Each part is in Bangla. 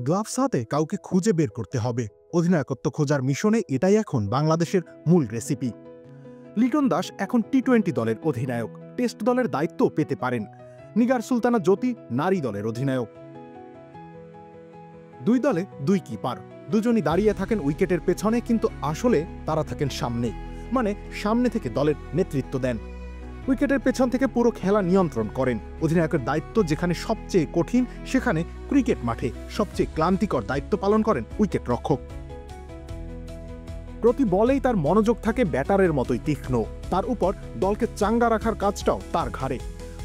গ্লাভস হাতে কাউকে খুঁজে বের করতে হবে। অধিনায়কত্ব খোঁজার মিশনে এটাই এখন বাংলাদেশের মূল রেসিপি। লিটন দাস এখন টি-20 দলের অধিনায়ক, টেস্ট দলের দায়িত্ব পেতে পারেন। নিগার সুলতানা জ্যোতি নারী দলের অধিনায়ক। দুই দলে দুই কিপার, দুজনই দাঁড়িয়ে থাকেন উইকেটের পেছনে, কিন্তু আসলে তারা থাকেন সামনে, মানে সামনে থেকে দলের নেতৃত্ব দেন। উইকেটের পেছন থেকে পুরো খেলা নিয়ন্ত্রণ করেন। অধিনায়কের দায়িত্ব যেখানে সবচেয়ে কঠিন, সেখানে ক্রিকেট মাঠে সবচেয়ে ক্লান্তিকর দায়িত্ব পালন করেন উইকেট রক্ষক। প্রতি বলেই তার মনোযোগ থাকে ব্যাটারের মতোই তীক্ষ্ণ। তার উপর দলকে চাঙ্গা রাখার কাজটাও তার ঘাড়ে।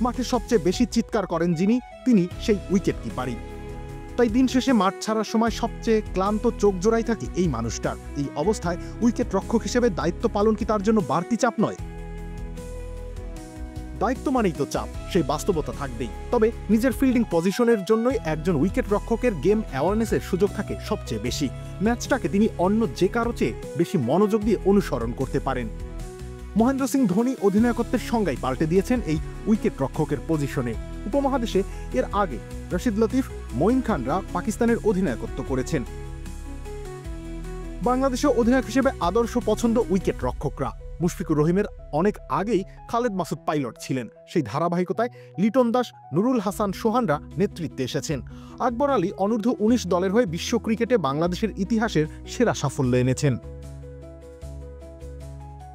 মাঠে সবচেয়ে বেশি চিৎকার করেন যিনি, তিনি সেই উইকেট কিপারই। তাই দিন শেষে মাঠ ছাড়ার সময় সবচেয়ে ক্লান্ত চোখ জোড়াই থাকে এই মানুষটার। এই অবস্থায় উইকেট রক্ষক হিসেবে দায়িত্ব পালন কি তার জন্য বাড়তি চাপ নয়? দায়িত্ব মানেই তো চাপ, সেই বাস্তবতা থাকবেই। তবে নিজের ফিল্ডিং পজিশনের জন্যই একজন উইকেট রক্ষকের গেম অ্যাওয়ারনেসের সুযোগ থাকে সবচেয়ে বেশি। ম্যাচটাকে তিনি অন্য যে কারো চেয়ে বেশি মনোযোগ দিয়ে অনুসরণ করতে পারেন। মহেন্দ্র সিং ধোনি অধিনায়কত্বের সংজ্ঞাই পাল্টে দিয়েছেন এই উইকেট রক্ষকের পজিশনে। উপমহাদেশে এর আগে রশিদ লতিফ, মঈন খানরা পাকিস্তানের অধিনায়কত্ব করেছেন। বাংলাদেশে অধিনায়ক হিসেবে আদর্শ পছন্দ উইকেট রক্ষকরা। মুশফিকুর রহিমের অনেক আগেই খালেদ মাসুদ পাইলট ছিলেন। সেই ধারাবাহিকতায় লিটন দাস, নুরুল হাসান সোহানরা নেতৃত্বে এসেছেন। আকবর আলী অনূর্ধ্ব-19 দলের হয়ে বিশ্ব ক্রিকেটে বাংলাদেশের ইতিহাসের সেরা সাফল্য এনেছেন।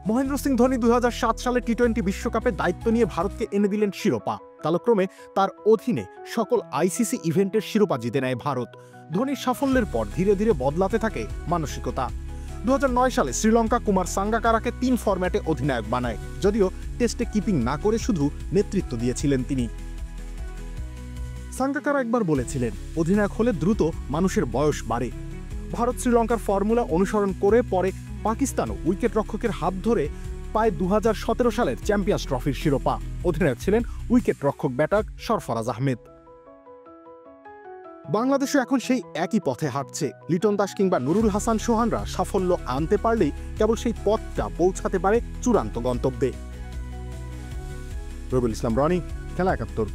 মহেন্দ্র সিং ধোনি 2007 সালে টি-20 বিশ্বকাপে দায়িত্ব নিয়ে ভারতকে এনে দিলেন শিরোপা। কালক্রমে তার অধীনে সকল আইসিসি ইভেন্টের শিরোপা জিতে নেয় ভারত। ধোনির সাফল্যের পর ধীরে ধীরে বদলাতে থাকে মানসিকতা। 2009 সালে শ্রীলঙ্কা কুমার সাঙ্গাকারাকে 3 ফরম্যাটে অধিনায়ক বানায়, যদিও টেস্টে কিপিং না করে শুধু নেতৃত্ব দিয়েছিলেন তিনি। সাঙ্গাকারা একবার বলেছিলেন, অধিনায়ক হলে দ্রুত মানুষের বয়স বাড়ে। ভারত শ্রীলঙ্কার ফর্মুলা অনুসরণ করে পরে পাকিস্তানও উইকেট রক্ষকের হাত ধরে পায় 2017 সালের চ্যাম্পিয়ন্স ট্রফির শিরোপা। অধিনায়ক ছিলেন উইকেট রক্ষক ব্যাটার সরফরাজ আহমেদ। বাংলাদেশও এখন সেই একই পথে হাঁটছে। লিটন দাস কিংবা নুরুল হাসান সোহানরা সাফল্য আনতে পারলেই কেবল সেই পথটা পৌঁছাতে পারে চূড়ান্ত গন্তব্যে। রবিউল ইসলাম রনি, খেলা 71।